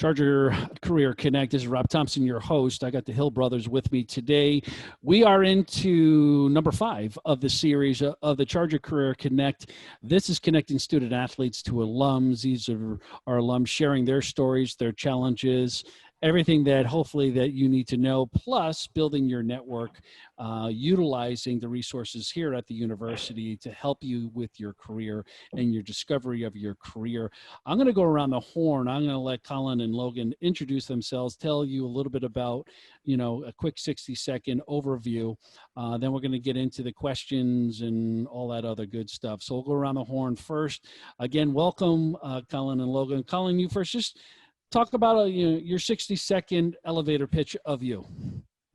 Charger Career Connect. This is Rob Thompson, your host. I got the Hill brothers with me today. We are into number 5 of the series of the Charger Career Connect. This is connecting student athletes to alums. These are our alums sharing their stories, their challenges, everything that hopefully that you need to know, plus building your network, utilizing the resources here at the university to help you with your career and your discovery of your career. I'm going to go around the horn. I'm going to let Collin and Logan introduce themselves, tell you a little bit about, a quick 60-second overview. Then we're going to get into the questions and all that other good stuff. So we'll go around the horn first. Again, welcome, Collin and Logan. Collin, you first. Just talk about your 60-second elevator pitch of you.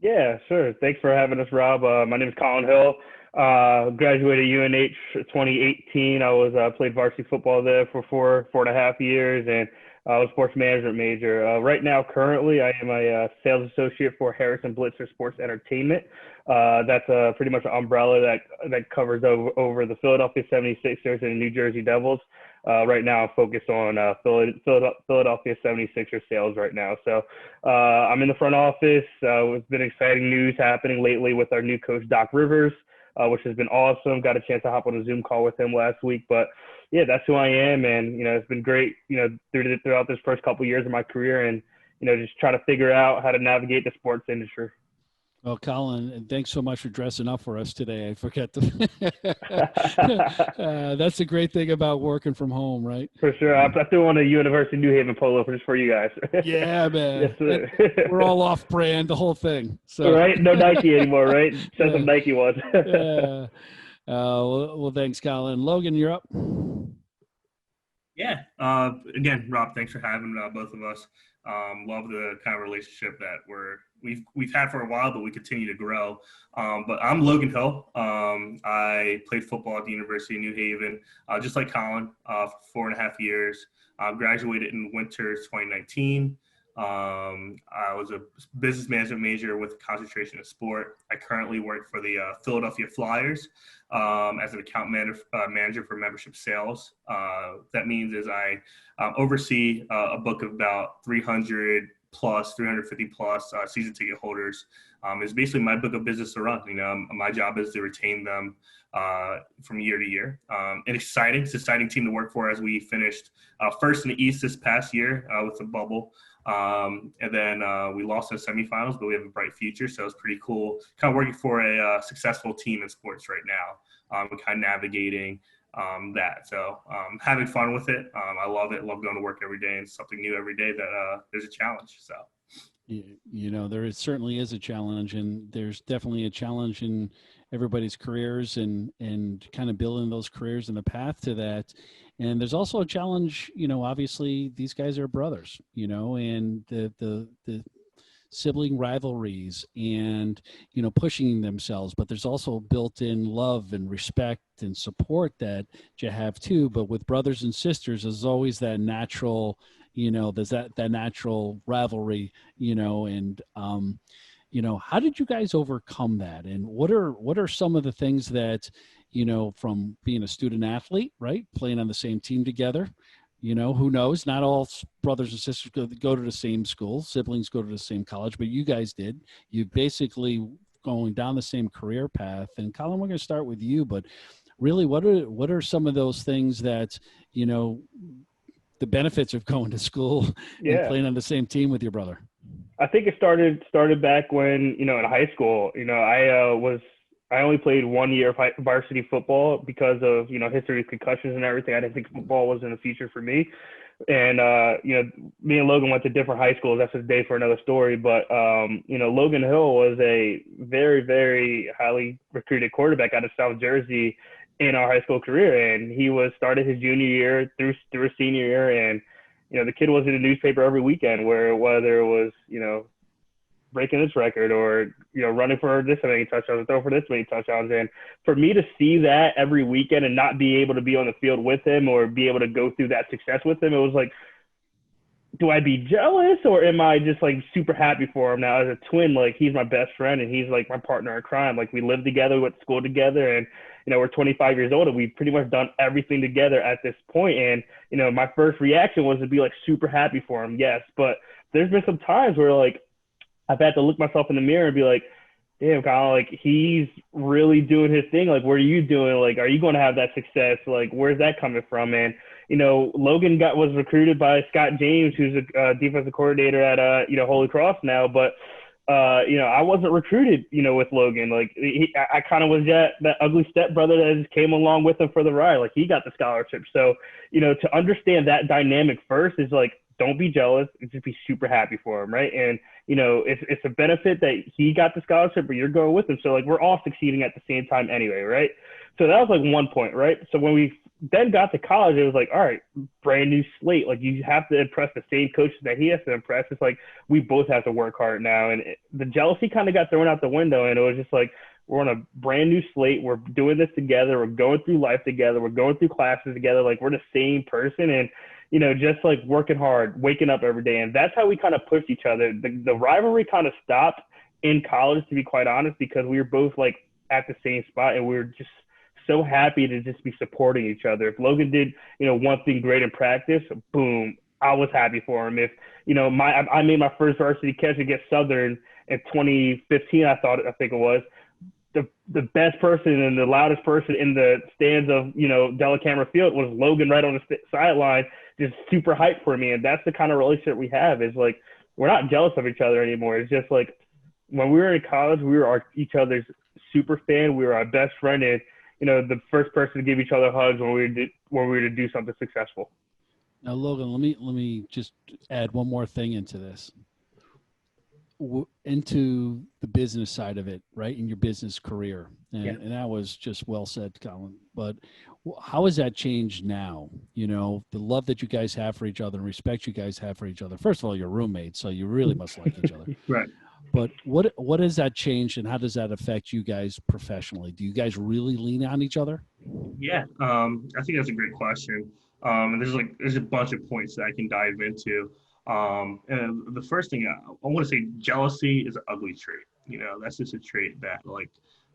Yeah, sure. Thanks for having us, Rob. My name is Collin Hill. Graduated UNH 2018. I was played varsity football there for four and a half years, and I was a sports management major. Right now, currently, I am a sales associate for Harrison Blitzer Sports Entertainment. That's pretty much an umbrella that covers over the Philadelphia 76ers and New Jersey Devils. Right now, I'm focused on Philadelphia 76ers sales right now. So I'm in the front office. It's been exciting news happening lately with our new coach, Doc Rivers, which has been awesome. Got a chance to hop on a Zoom call with him last week. But, yeah, that's who I am. And, it's been great, throughout this first couple of years of my career and, just trying to figure out how to navigate the sports industry. Well, Collin, thanks so much for dressing up for us today. I forget that's the great thing about working from home, right? For sure. I threw on a University of New Haven polo just for you guys. Yeah, man. Yes, we're all off brand, the whole thing. So right? No Nike anymore, right? Send some Nike ones. Yeah. Well, thanks, Collin. Logan, you're up. Yeah. Again, Rob, thanks for having both of us. Love the kind of relationship that we've had for a while, but we continue to grow. But I'm Logan Hill. I played football at the University of New Haven, just like Collin, for 4.5 years. Graduated in winter 2019. I was a business management major with a concentration in sport. I currently work for the Philadelphia Flyers as an account manager for membership sales. That means is I oversee a book of about 350 plus season ticket holders. It's basically my book of business to run. My job is to retain them from year to year. And it's an exciting team to work for, as we finished first in the East this past year with the bubble. And then we lost in the semifinals, but we have a bright future. So it's pretty cool kind of working for a successful team in sports right now. We're kind of navigating that. So having fun with it. I love it. Love going to work every day and something new every day that there's a challenge. So. There certainly is a challenge, and there's definitely a challenge in everybody's careers and kind of building those careers and the path to that. And there's also a challenge, obviously these guys are brothers, and the sibling rivalries and, pushing themselves, but there's also built-in love and respect and support that you have too. But with brothers and sisters, there's always that natural, there's that natural rivalry, and, how did you guys overcome that? And what are some of the things that, from being a student athlete, right, playing on the same team together, who knows, not all brothers and sisters go to the same school, siblings go to the same college, but you guys did. You basically going down the same career path. And Collin, we're going to start with you, but really what are some of those things that, the benefits of going to school and playing on the same team with your brother? I think it started back when, in high school. I only played 1 year of varsity football because of, history of concussions and everything. I didn't think football was in the future for me. And, me and Logan went to different high schools. That's a day for another story. But, Logan Hill was a very, very highly recruited quarterback out of South Jersey in our high school career. And he started his junior year through his senior year. And, the kid was in the newspaper every weekend, whether it was, breaking this record or, running for this many touchdowns or throwing for this many touchdowns. And for me to see that every weekend and not be able to be on the field with him or be able to go through that success with him, it was like, do I be jealous or am I just like super happy for him now? As a twin, like he's my best friend and he's like my partner in crime. Like we lived together, we went to school together, and we're 25 years old and we've pretty much done everything together at this point. And, my first reaction was to be like super happy for him. Yes. But there's been some times where like I've had to look myself in the mirror and be like, damn, Collin, like he's really doing his thing. Like, what are you doing? Like, are you going to have that success? Like, where's that coming from? And, Logan was recruited by Scott James, who's a defensive coordinator at, Holy Cross now. But, I wasn't recruited, with Logan. Like, I kind of was that ugly stepbrother that just came along with him for the ride. Like, he got the scholarship. So, to understand that dynamic first is like, don't be jealous. Just be super happy for him, right? And, it's a benefit that he got the scholarship, but you're going with him. So, like, we're all succeeding at the same time anyway, right? So that was, like, one point, right? So when we then got to college, it was like, all right, brand new slate. Like, you have to impress the same coaches that he has to impress. It's like we both have to work hard now. And the jealousy kind of got thrown out the window, and it was just like, we're on a brand new slate. We're doing this together. We're going through life together. We're going through classes together. Like, we're the same person. And, just like working hard, waking up every day. And that's how we kind of pushed each other. The rivalry kind of stopped in college, to be quite honest, because we were both like at the same spot, and we were just so happy to just be supporting each other. If Logan did, one thing great in practice, boom, I was happy for him. If, I made my first varsity catch against Southern in 2015, I think it was. The best person and the loudest person in the stands of, Delacameron Field was Logan right on the sideline, just super hyped for me. And that's the kind of relationship we have, is like, we're not jealous of each other anymore. It's just like when we were in college, we were each other's super fan. We were our best friend, and, the first person to give each other hugs when we were to do something successful. Now, Logan, let me just add one more thing into this. Into the business side of it, right, in your business career. And that was just well said, Collin. But how has that changed now? The love that you guys have for each other and respect you guys have for each other. First of all, you're roommates, so you really must like each other. Right. But what has that changed, and how does that affect you guys professionally? Do you guys really lean on each other? Yeah, I think that's a great question. And there's a bunch of points that I can dive into. And the first thing I want to say, jealousy is an ugly trait. That's just a trait that like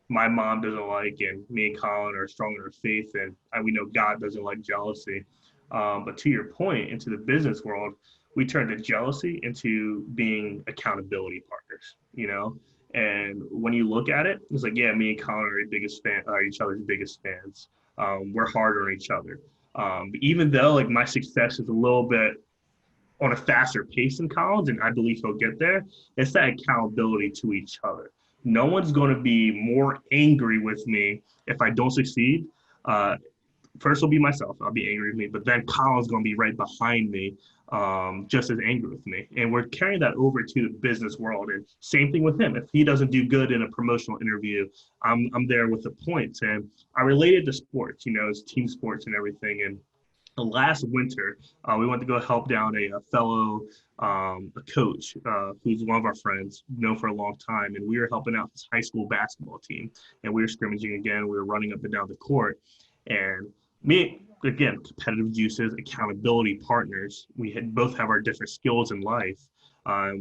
my mom doesn't like, and me and Collin are strong in our faith, and we know God doesn't like jealousy. But to your point, into the business world, we turned the jealousy into being accountability partners, And when you look at it, it's like, yeah, me and Collin are each other's biggest fans. We're hard on each other. Even though like my success is a little bit on a faster pace than Collins, and I believe he'll get there, it's that accountability to each other. No one's going to be more angry with me if I don't succeed. First will be myself. I'll be angry with me, but then Colin's going to be right behind me, just as angry with me. And we're carrying that over to the business world. And same thing with him. If he doesn't do good in a promotional interview, I'm there with the points. And I related to sports, it's team sports and everything. And last winter, we went to go help down a fellow a coach who's one of our friends, known for a long time, and we were helping out his high school basketball team. And we were scrimmaging again. We were running up and down the court. And me, again, competitive juices, accountability partners. We both have our different skills in life.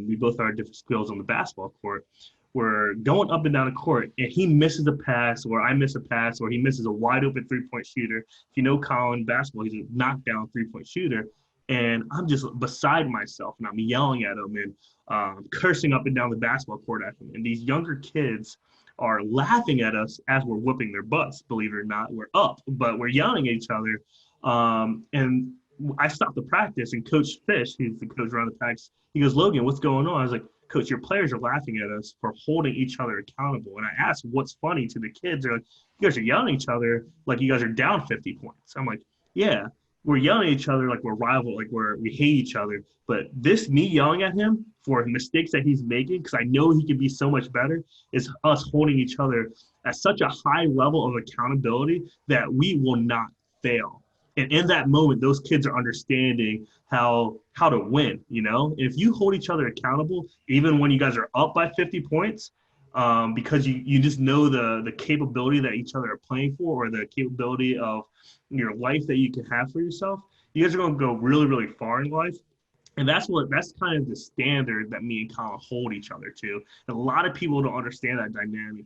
We both have our different skills on the basketball court. We're going up and down the court, and he misses a pass, or I miss a pass, or he misses a wide open three-point shooter. If you know Collin basketball, he's a knockdown three-point shooter. And I'm just beside myself, and I'm yelling at him and cursing up and down the basketball court at him. And these younger kids are laughing at us as we're whooping their butts. Believe it or not, we're up, but we're yelling at each other. And I stopped the practice, and Coach Fish, who's the coach around the practice, he goes, "Logan, what's going on?" I was like, "Coach, your players are laughing at us for holding each other accountable." And I asked, "What's funny?" to the kids. They're like, "You guys are yelling at each other like you guys are down 50 points. I'm like, "Yeah, we're yelling at each other like we're rival, like we hate each other. But me yelling at him for mistakes that he's making, because I know he can be so much better, is us holding each other at such a high level of accountability that we will not fail." And in that moment, those kids are understanding how to win, If you hold each other accountable, even when you guys are up by 50 points, because you just know the capability that each other are playing for, or the capability of your life that you can have for yourself, you guys are going to go really, really far in life. And that's kind of the standard that me and Collin hold each other to. And a lot of people don't understand that dynamic.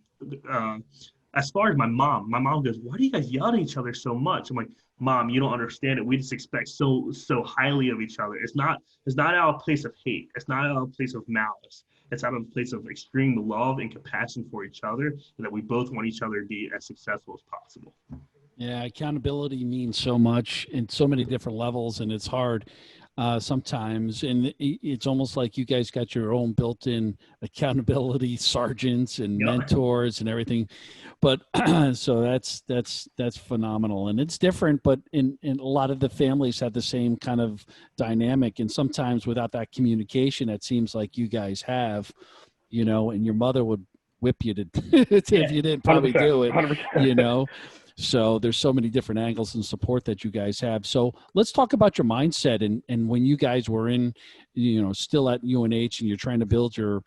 as far as my mom goes, why do you guys yell at each other so much? I'm like, Mom, you don't understand it. We just expect so highly of each other. It's not out of a place of hate. It's not out of a place of malice. It's out of a place of extreme love and compassion for each other, and that we both want each other to be as successful as possible. Yeah, accountability means so much in so many different levels, and it's hard sometimes. And it's almost like you guys got your own built-in accountability sergeants and Yep. mentors and everything. But so that's phenomenal, and it's different. But in a lot of the families have the same kind of dynamic, and sometimes without that communication, it seems like you guys have, and your mother would whip you to if you didn't probably do it, 100%. So there's so many different angles and support that you guys have. So let's talk about your mindset and when you guys were in, still at UNH and you're trying to build your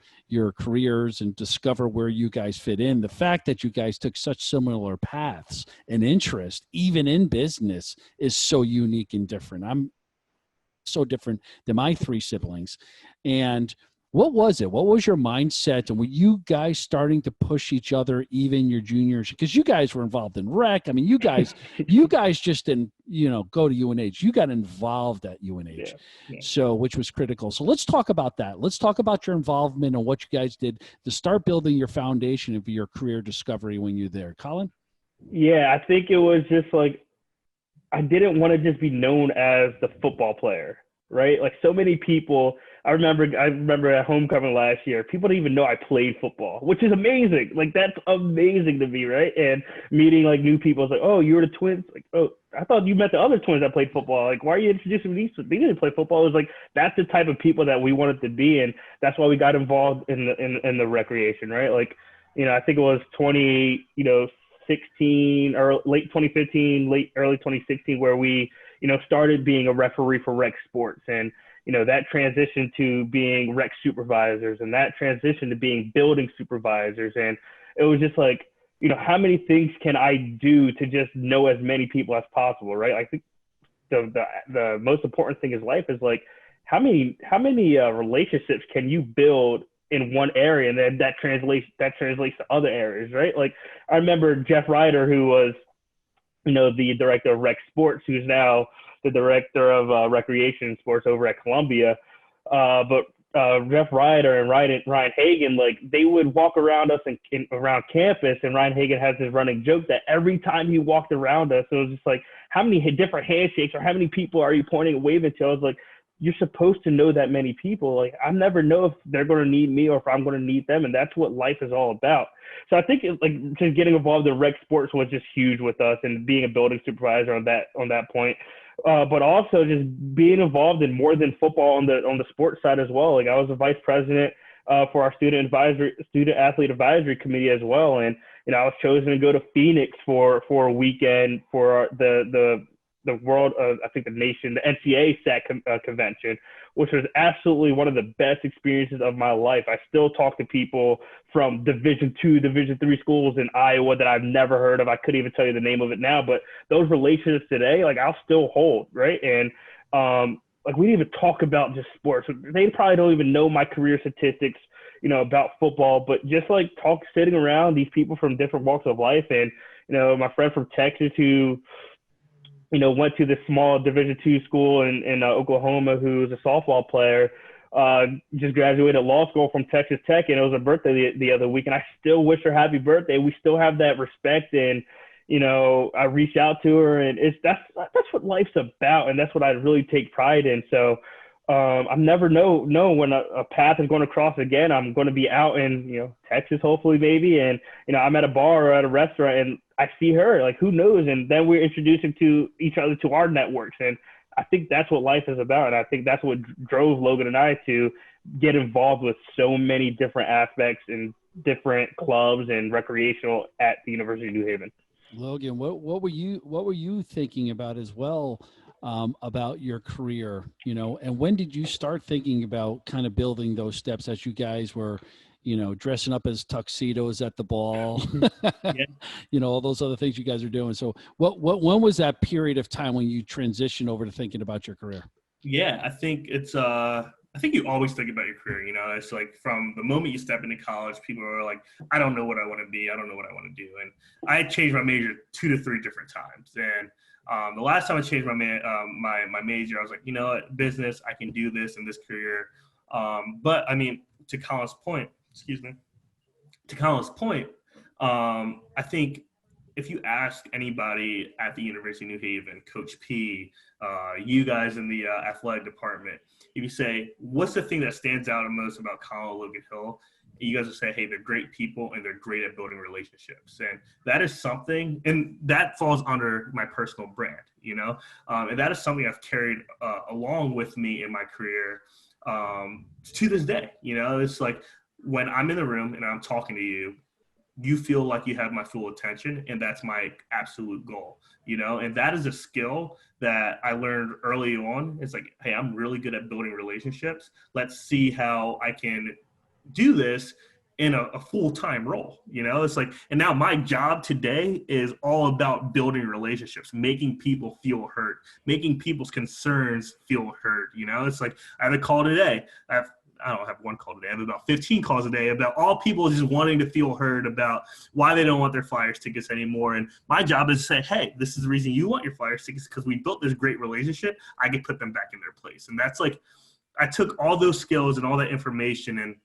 careers and discover where you guys fit in. The fact that you guys took such similar paths and interest, even in business, is so unique and different. I'm so different than my three siblings. And what was it? What was your mindset? And were you guys starting to push each other even your juniors? Because you guys were involved in rec. I mean, you guys just didn't, go to UNH. You got involved at UNH, so which was critical. So let's talk about that. Let's talk about your involvement and what you guys did to start building your foundation of your career discovery when you're there. Collin? Yeah, I think it was just like I didn't want to just be known as the football player, right? Like so many people. I remember at homecoming last year, people didn't even know I played football, which is amazing. Like that's amazing to me, right? And meeting like new people, it's like, oh, you were the twins. Like, oh, I thought you met the other twins that played football. Like, why are you introducing me? They didn't play football. It was like that's the type of people that we wanted to be, and that's why we got involved in the recreation, right? Like, I think it was 2016 or late 2015, early 2016, where we, started being a referee for rec sports, and that transition to being rec supervisors and that transition to being building supervisors. And it was just like, how many things can I do to just know as many people as possible, right? I think the most important thing in life is like, how many relationships can you build in one area, and then that translates to other areas, right? Like I remember Jeff Ryder, who was, the director of rec sports, who's now the director of recreation and sports over at Columbia. But Jeff Ryder and Ryan Hagan, like they would walk around us around campus, and Ryan Hagan has this running joke that every time he walked around us, it was just like, how many different handshakes or how many people are you pointing and waving to? I was like, you're supposed to know that many people. Like I never know if they're going to need me or if I'm going to need them. And that's what life is all about. So I think just getting involved in rec sports was just huge with us, and being a building supervisor on that point. But also just being involved in more than football on the sports side as well. Like I was a vice president for our student athlete advisory committee as well. And, I was chosen to go to Phoenix for a weekend for the world, I think the NCAA SAC convention, which was absolutely one of the best experiences of my life. I still talk to people from Division II, Division III schools in Iowa that I've never heard of. I couldn't even tell you the name of it now, but those relationships today, like I'll still hold, right? And like we didn't even talk about just sports. They probably don't even know my career statistics, about football, but just like sitting around these people from different walks of life. And, my friend from Texas who, went to this small Division II school in Oklahoma, who's a softball player, just graduated law school from Texas Tech, and it was her birthday the other week, and I still wish her happy birthday. We still have that respect, and I reach out to her, and that's what life's about, and that's what I really take pride in. So I never know when a path is going to cross again. I'm going to be out in Texas, hopefully, maybe, and I'm at a bar or at a restaurant, and I see her, like, who knows? And then we're introducing to each other to our networks. And I think that's what life is about. And I think that's what drove Logan and I to get involved with so many different aspects and different clubs and recreational at the University of New Haven. Logan, what were you thinking about as well, about your career, and when did you start thinking about kind of building those steps as you guys were, dressing up as tuxedos at the ball, all those other things you guys are doing. So when was that period of time when you transitioned over to thinking about your career? Yeah, I think it's I think you always think about your career. You know, it's like from the moment you step into college, people are like, I don't know what I want to be. I don't know what I want to do. And I changed my major 2 to 3 different times. And the last time I changed my major, I was like, you know what, business, I can do this in this career. But I mean, to Colin's point, I think if you ask anybody at the University of New Haven, Coach P, you guys in the athletic department, if you say, what's the thing that stands out the most about Collin and Logan Hill? You guys will say, hey, they're great people and they're great at building relationships. And that is something, and that falls under my personal brand, you know? And that is something I've carried along with me in my career to this day. You know, it's like when I'm in the room and I'm talking to you, you feel like you have my full attention, and that's my absolute goal, you know? And that is a skill that I learned early on. It's like, hey, I'm really good at building relationships. Let's see how I can do this in a full-time role, you know? It's like, and now my job today is all about building relationships, making people feel heard, making people's concerns feel heard, you know? It's like, I have a call today. I don't have one call today. I have about 15 calls a day about all people just wanting to feel heard about why they don't want their Flyers tickets anymore. And my job is to say, hey, this is the reason you want your Flyers tickets, because we built this great relationship. I can put them back in their place. And that's like, I took all those skills and all that information and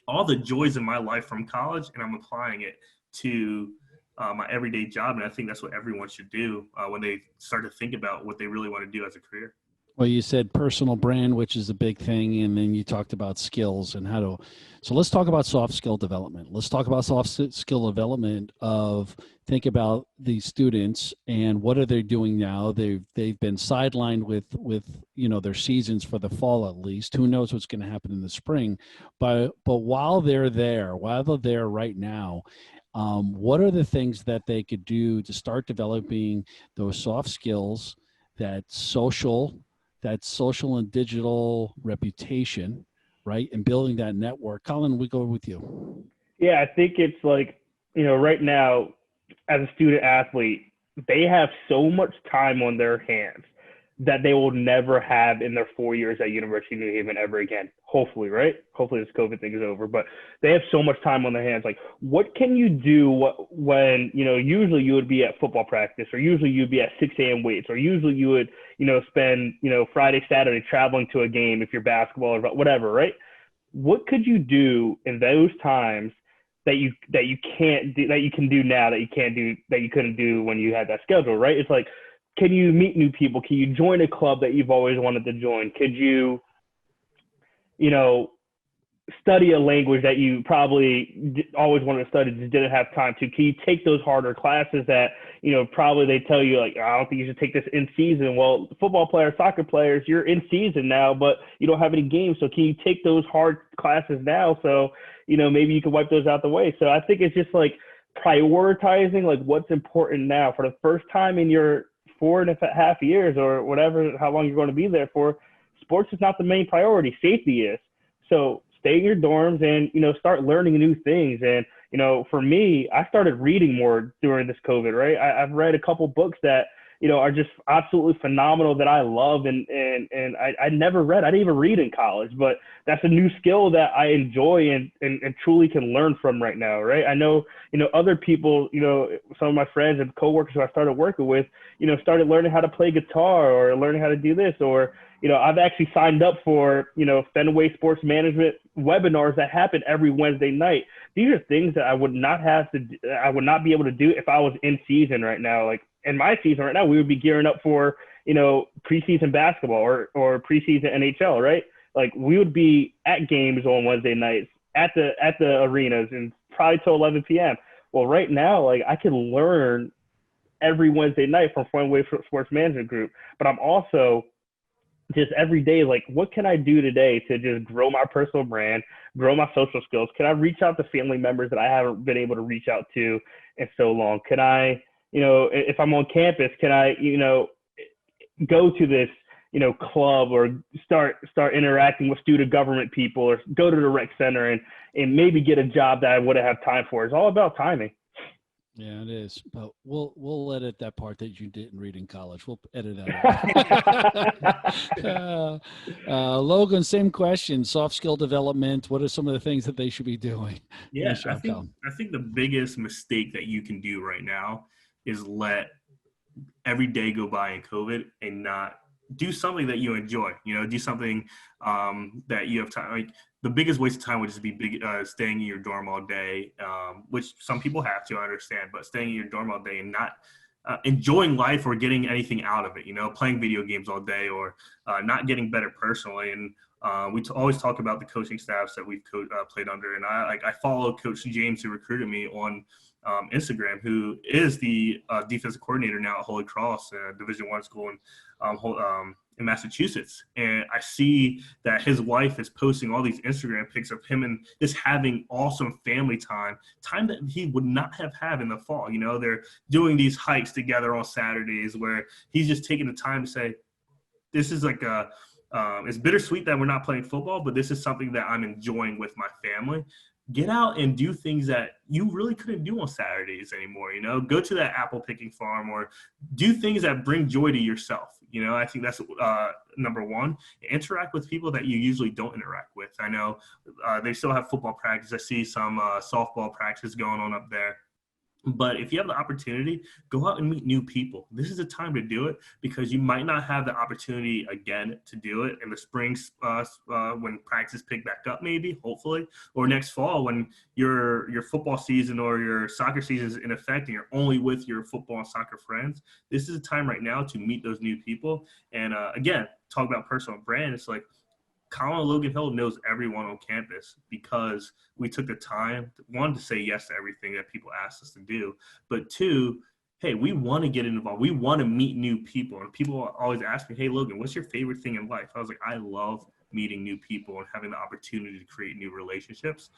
all the joys in my life from college, and I'm applying it to my everyday job. And I think that's what everyone should do when they start to think about what they really want to do as a career. Well, you said personal brand, which is a big thing, and then you talked about skills and how to. So let's talk about soft skill development. Let's talk about soft skill development of think about these students and what are they doing now? They've been sidelined with you know their seasons for the fall at least. Who knows what's going to happen in the spring? But while they're there right now, what are the things that they could do to start developing those soft skills, that social and digital reputation, right? And building that network. Collin, we go with you. Yeah, I think it's like, you know, right now as a student athlete, they have so much time on their hands that they will never have in their 4 years at University of New Haven ever again. Hopefully, right? Hopefully this COVID thing is over, but they have so much time on their hands. Like, what can you do when, you know, usually you would be at football practice, or usually you'd be at 6 a.m. weights, or usually you would, you know, spend, you know, Friday, Saturday traveling to a game if you're basketball or whatever, right? What could you do in those times that you can't do, that you can do now that you can't do, that you couldn't do when you had that schedule, right? It's like, can you meet new people? Can you join a club that you've always wanted to join? Could you, you know, study a language that you probably always wanted to study, just didn't have time to? Can you take those harder classes that, you know, probably they tell you, like, I don't think you should take this in season. Well, football players, soccer players, you're in season now, but you don't have any games. So can you take those hard classes now? So, you know, maybe you can wipe those out the way. So I think it's just like prioritizing, like, what's important now. For the first time in your 4.5 years or whatever, how long you're going to be there for, sports is not the main priority. Safety is. So stay in your dorms and, you know, start learning new things. And, you know, for me, I started reading more during this COVID, right? I've read a couple books that, you know, are just absolutely phenomenal that I love. And I never read, I didn't even read in college, but that's a new skill that I enjoy and truly can learn from right now, right? I know, you know, other people, you know, some of my friends and coworkers who I started working with, you know, started learning how to play guitar or learning how to do this, or, you know, I've actually signed up for, you know, Fenway Sports Management webinars that happen every Wednesday night. These are things that I would not be able to do if I was in season right now. Like in my season right now, we would be gearing up for, you know, preseason basketball or preseason NHL, right? Like we would be at games on Wednesday nights at the arenas and probably till 11 p.m. Well, right now, like I can learn every Wednesday night from Fenway Sports Management Group, but I'm also just every day, like, what can I do today to just grow my personal brand, grow my social skills? Can I reach out to family members that I haven't been able to reach out to in so long? Can I, you know, if I'm on campus, can I, you know, go to this, you know, club or start interacting with student government people, or go to the rec center and maybe get a job that I wouldn't have time for? It's all about timing. Yeah, it is. But we'll edit that part that you didn't read in college. We'll edit that out. Logan, same question. Soft skill development. What are some of the things that they should be doing? Yeah, Nice job, Colin. I think the biggest mistake that you can do right now is let every day go by in COVID and not do something that you enjoy. Do something that you have time. Like the biggest waste of time would just be staying in your dorm all day, which some people have to, I understand, but staying in your dorm all day and not enjoying life or getting anything out of it, playing video games all day or not getting better personally. And we always talk about the coaching staffs that we've played under. And I follow Coach James, who recruited me on Instagram, who is the defensive coordinator now at Holy Cross, Division I school in Massachusetts. And I see that his wife is posting all these Instagram pics of him and just having awesome family time that he would not have had in the fall. They're doing these hikes together on Saturdays where he's just taking the time to say, this is like it's bittersweet that we're not playing football, but this is something that I'm enjoying with my family. Get out and do things that you really couldn't do on Saturdays anymore. Go to that apple picking farm or do things that bring joy to yourself. I think that's number one. Interact with people that you usually don't interact with. I know they still have football practice. I see some softball practice going on up there. But if you have the opportunity, go out and meet new people. This is the time to do it because you might not have the opportunity again to do it in the spring when practice pick back up, maybe, hopefully, or next fall when your football season or your soccer season is in effect and you're only with your football and soccer friends. This is a time right now to meet those new people. And again, talk about personal brand. It's like, Collin Logan Hill knows everyone on campus because we took the time, one, to say yes to everything that people asked us to do, but two, hey, we want to get involved. We want to meet new people. And people always ask me, hey, Logan, what's your favorite thing in life? I was like, I love meeting new people and having the opportunity to create new relationships.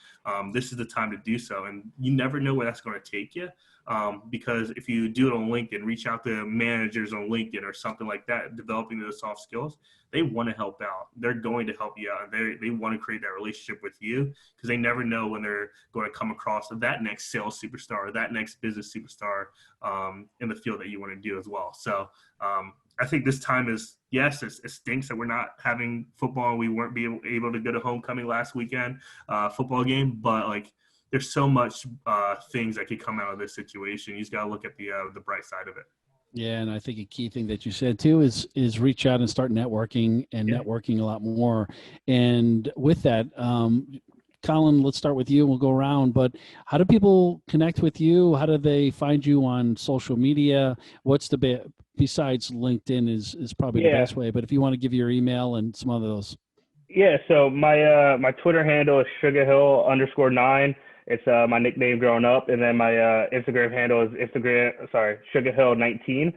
This is the time to do so. And you never know where that's going to take you. Because if you do it on LinkedIn, reach out to managers on LinkedIn or something like that, developing those soft skills, they want to help out. They're going to help you out. They want to create that relationship with you because they never know when they're going to come across that next sales superstar or that next business superstar in the field that you want to do as well. So I think this time is, yes, it stinks that we're not having football and we weren't able to go to homecoming last weekend football game, but like, there's so much things that could come out of this situation. You just got to look at the bright side of it. Yeah, and I think a key thing that you said too is reach out and start networking and networking a lot more. And with that, Collin, let's start with you. We'll go around. But how do people connect with you? How do they find you on social media? What's the besides LinkedIn is probably the best way. But if you want to give your email and some of those. Yeah. So my Twitter handle is sugarhill_9. It's my nickname growing up, and then my Instagram handle is sugarhill19.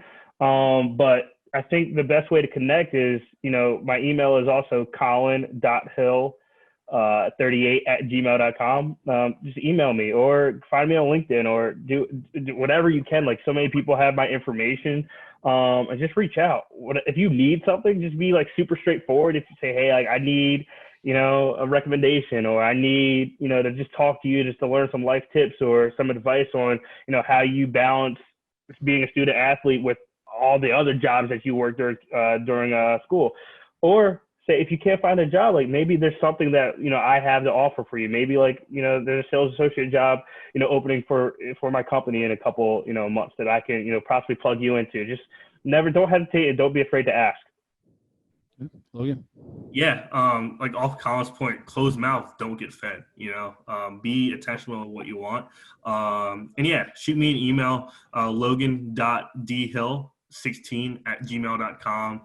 But I think the best way to connect is, my email is also collin.hill38@gmail.com. Just email me or find me on LinkedIn or do whatever you can. Like, so many people have my information, and just reach out. If you need something, just be like super straightforward. If you say, hey, like I need, a recommendation, or I need, to just talk to you just to learn some life tips or some advice on, how you balance being a student athlete with all the other jobs that you work during school. Or say, if you can't find a job, like maybe there's something that, I have to offer for you. Maybe like, there's a sales associate job, opening for my company in a couple, months that I can, possibly plug you into. Just don't hesitate and don't be afraid to ask. Logan? Yeah, like off Collin's point, closed mouth, don't get fed, be intentional in what you want. And yeah, shoot me an email, logan.dhill16@gmail.com.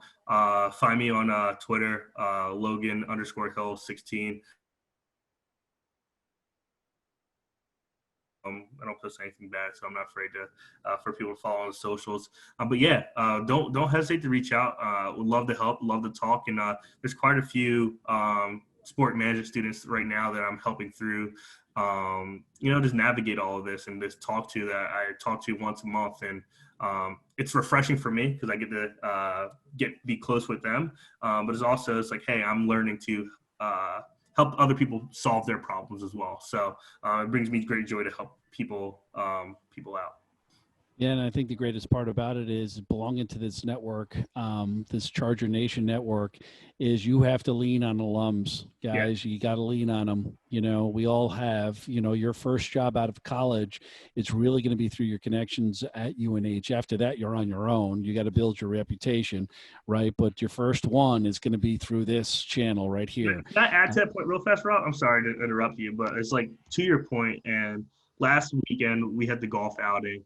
Find me on Twitter, Logan_Hill16. I don't post anything bad, so I'm not afraid to for people to follow on the socials. But yeah, don't hesitate to reach out. Would love to help, love to talk, and there's quite a few sport management students right now that I'm helping through. Just navigate all of this and just talk to that I talk to once a month, and it's refreshing for me because I get to be close with them. But it's like, hey, I'm learning to help other people solve their problems as well. So it brings me great joy to help people out. Yeah, and I think the greatest part about it is belonging to this network, this Charger Nation network, is you have to lean on alums, Yeah. guys. You got to lean on them. You know, we all have. You know, your first job out of college, it's really going to be through your connections at UNH. After that, you're on your own. You got to build your reputation, right? But your first one is going to be through this channel right here. Can I add to that point real fast, Rob? I'm sorry to interrupt you, but it's like to your point. And last weekend we had the golf outing,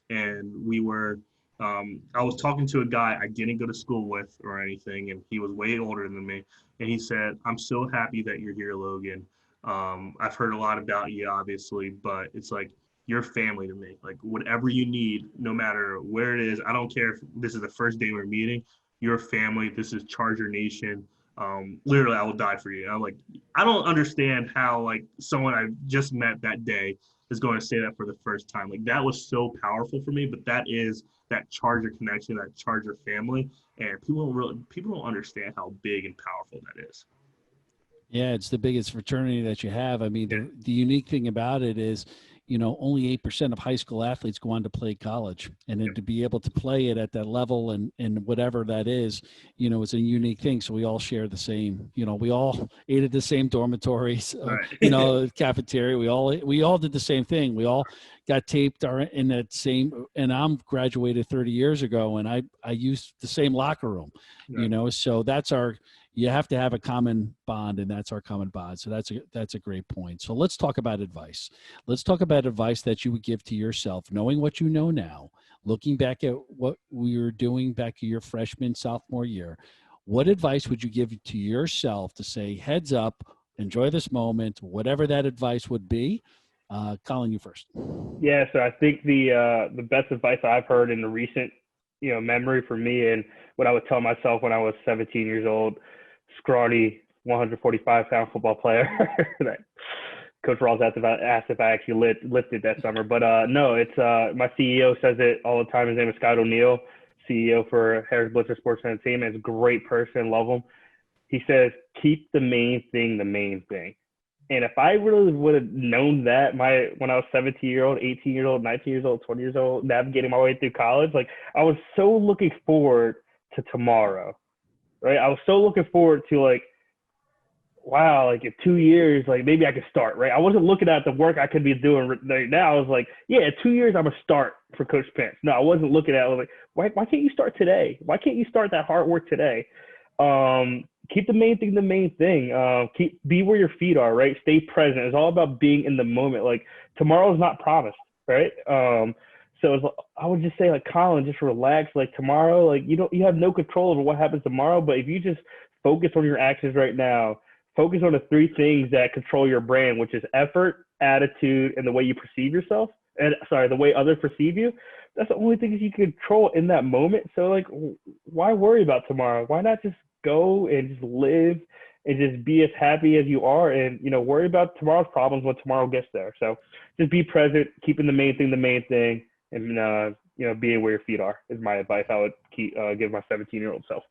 and we were. I was talking to a guy I didn't go to school with or anything, and he was way older than me. And he said, "I'm so happy that you're here, Logan. I've heard a lot about you, obviously, but it's like you're family to me. Like whatever you need, no matter where it is. I don't care if this is the first day we're meeting. You're family. This is Charger Nation." Literally, I will die for you. And I'm like, I don't understand how like someone I just met that day is going to say that for the first time. Like that was so powerful for me. But that is that Charger connection, that Charger family, and people don't understand how big and powerful that is. Yeah, it's the biggest fraternity that you have. I mean, the unique thing about it is, you know, only 8% of high school athletes go on to play college. And then to be able to play it at that level and whatever that is, you know, it's a unique thing. So we all share the same, you know, we all ate at the same dormitories, Right. you know, cafeteria. We all did the same thing. We all got taped in that same, and I'm graduated 30 years ago and I used the same locker room, Right. you know, so you have to have a common bond, and that's our common bond. So that's a great point. So let's talk about advice. Let's talk about advice that you would give to yourself, knowing what you know now, looking back at what we were doing back in your freshman, sophomore year. What advice would you give to yourself to say, heads up, enjoy this moment, whatever that advice would be? Collin, you first. Yeah, so I think the best advice I've heard in the recent, memory for me, and what I would tell myself when I was 17 years old, scrawny 145-pound football player that Coach Rawls asked if I actually lifted that summer. But no, it's my CEO says it all the time. His name is Scott O'Neill, CEO for Harris Blitzer Sports Entertainment. He's a great person, love him. He says, keep the main thing the main thing. And if I really would have known that when I was 17-year-old, 18-year-old, 19 years old, 20 years old, navigating my way through college, like I was so looking forward to tomorrow, right? I was so looking forward to like, wow, like in 2 years, like maybe I could start, right? I wasn't looking at the work I could be doing right now. I was like, yeah, in 2 years I'm gonna start for Coach Pence. No, I wasn't looking at it. I was like, why can't you start today? Why can't you start that hard work today? Keep the main thing the main thing. Be where your feet are, right? Stay present. It's all about being in the moment. Like tomorrow's not promised, right? So I would just say, like, Collin, just relax. Like tomorrow, like you have no control over what happens tomorrow. But if you just focus on your actions right now, focus on the three things that control your brain, which is effort, attitude, and the way you perceive yourself. The way others perceive you. That's the only things you can control in that moment. So like, why worry about tomorrow? Why not just go and just live and just be as happy as you are, and worry about tomorrow's problems when tomorrow gets there. So just be present, keeping the main thing, and being where your feet are is my advice I would give my 17-year-old self.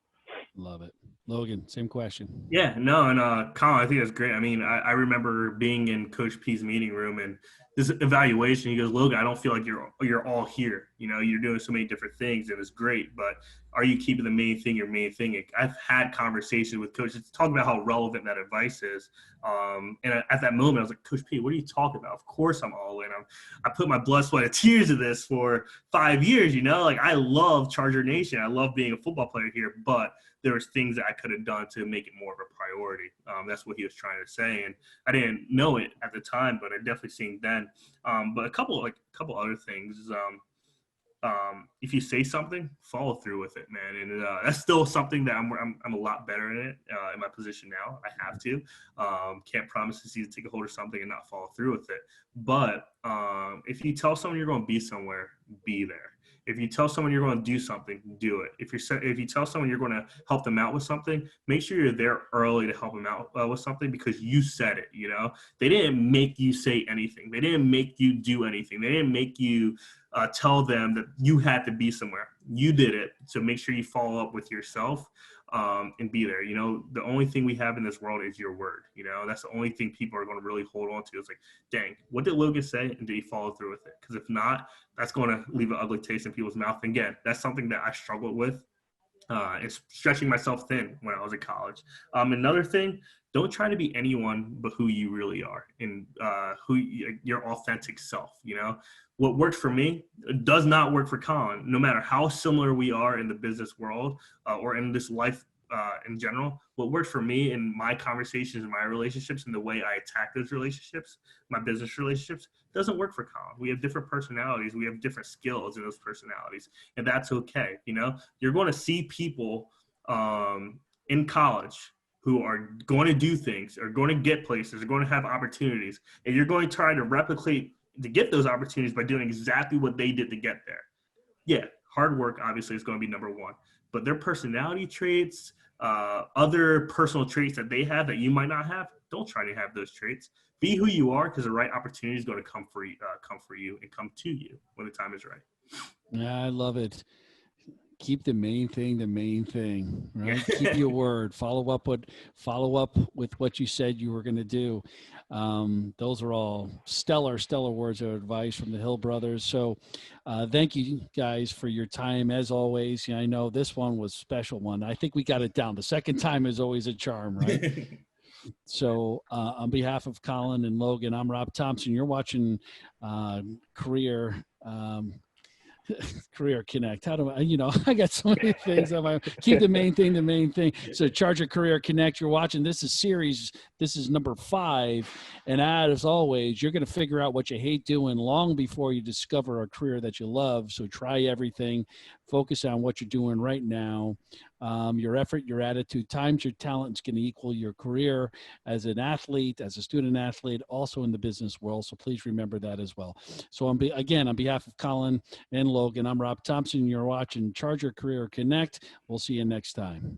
Love it. Logan, same question. Yeah, no, and Collin, I think that's great. I mean, I remember being in Coach P's meeting room and this evaluation. He goes, "Logan, I don't feel like you're all here. You're doing so many different things, and it's great. But are you keeping the main thing your main thing?" I've had conversations with coaches to talk about how relevant that advice is. And at that moment, I was like, "Coach P, what are you talking about? Of course I'm all in. I put my blood, sweat, and tears into this for 5 years. Like I love Charger Nation. I love being a football player here, but there was things that I could have done to make it more of a priority." That's what he was trying to say, and I didn't know it at the time, but I definitely seen then. But a couple other things is if you say something, follow through with it, man. And that's still something that I'm a lot better in it in my position now. I have to. Can't promise to see to take a hold of something and not follow through with it. But if you tell someone you're going to be somewhere, be there. If you tell someone you're going to do something, do it. If you tell someone you're going to help them out with something, make sure you're there early to help them out with something because you said it. They didn't make you say anything. They didn't make you do anything. They didn't make you tell them that you had to be somewhere. You did it. So make sure you follow up with yourself. and be there. You know, the only thing we have in this world is your word. You know, that's the only thing people are going to really hold on to. It's like, dang, what did Logan say? And did he follow through with it? Because if not, that's going to leave an ugly taste in people's mouth. And again, that's something that I struggled with. It's stretching myself thin when I was in college. Another thing, don't try to be anyone but who you really are and your authentic self. You know, what worked for me does not work for Collin. No matter how similar we are in the business world or in this life in general, what worked for me in my conversations and my relationships and the way I attack those relationships, my business relationships, doesn't work for Collin. We have different personalities. We have different skills in those personalities, and that's okay. You know, you're going to see people in college who are going to do things, are going to get places, are going to have opportunities, and you're going to try to replicate to get those opportunities by doing exactly what they did to get there. Yeah, hard work obviously is going to be number one, but their personality traits, other personal traits that they have that you might not have, don't try to have those traits. Be who you are, because the right opportunity is going to come for you and come to you when the time is right. Yeah, I love it. Keep the main thing, right? Keep your word. Follow up with what you said you were going to do. Those are all stellar words of advice from the Hill brothers. So thank you guys for your time as always. I know this one was a special one. I think we got it down. The second time is always a charm, right? So on behalf of Collin and Logan, I'm Rob Thompson. You're watching Career Connect. How do I, I got so many things on my, keep the main thing. So Charger Career Connect, you're watching, this is number 5. And as always, you're going to figure out what you hate doing long before you discover a career that you love. So try everything, focus on what you're doing right now. Your effort, your attitude, times your talent is going to equal your career as an athlete, as a student athlete, also in the business world. So please remember that as well. So on behalf of Collin and Logan, I'm Rob Thompson. You're watching Charger Career Connect. We'll see you next time.